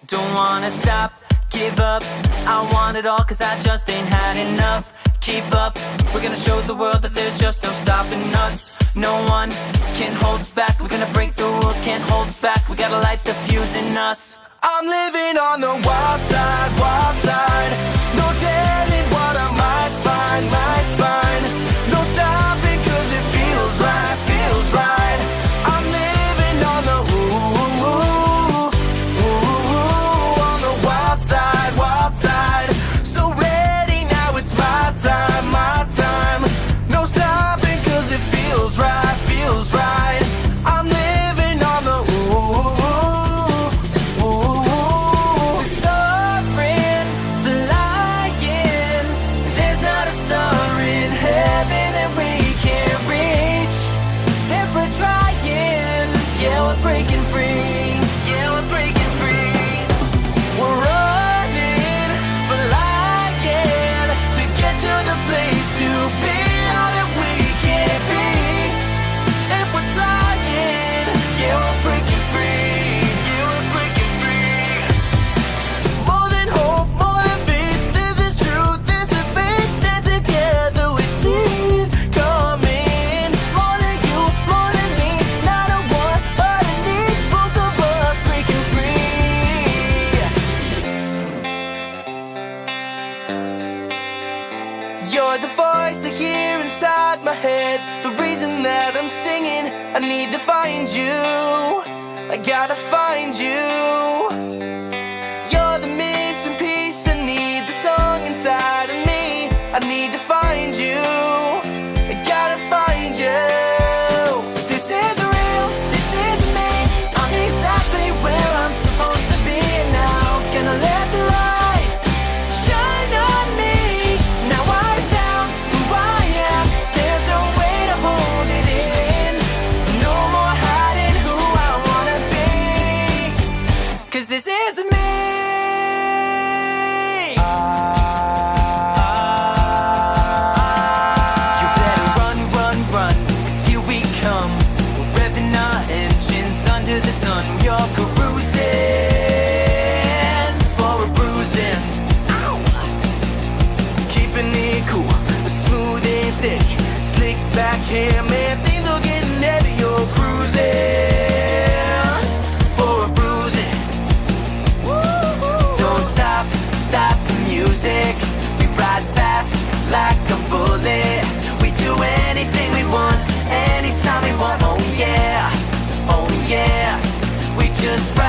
Don't wanna stop, give up. I want it all cause I just ain't had enough. Keep up, we're gonna show the world that there's just no stopping us. No one can hold us back, we're gonna break the rules, can't hold us back. We gotta light the fuse in us. I'm living on the wild side, wild side. No telling what I might find, might find. No stopping cause it feels right, feels right. I'm living on the on the wild side, wild side. So ready now, it's my time, my time. No stopping cause it feels right, feels right. I'm living on the soaring, flying. There's not a star in heaven that we can't reach. If we're trying, yeah, we're breaking free. Yeah, we're breaking free. We're running, flying to get to the place to be all that we can be. If we're trying, yeah, we're breaking free. Yeah, we're breaking free. More than hope, more than faith. This is truth, this is faith. And together we see it coming. More than you, more than me. Not a want, but a need. Both of us breaking free. You're the voice I hear inside my head. The reason that I'm singing. I need to find you. I gotta find you. You're the missing piece. I need the song inside of me. I need to find you. I gotta find you. This is real. This is me. I'm exactly where I'm supposed to be now. Gonna let the lights shine on me. Now I found who I am. There's no way to hold it in. No more hiding who I wanna be. Cause this is me. You better run, run, run. Cause here we come. We're revving our engines under the sun. You're cruising for a bruising. Ow. Keeping it cool, smooth and steady. Slick back hair, man, things are getting heavy. You're cruising for a bruising. Don't stop, stop the music. We ride fast like a bullet. We do anything we want, anytime we want. Oh yeah, we just ride.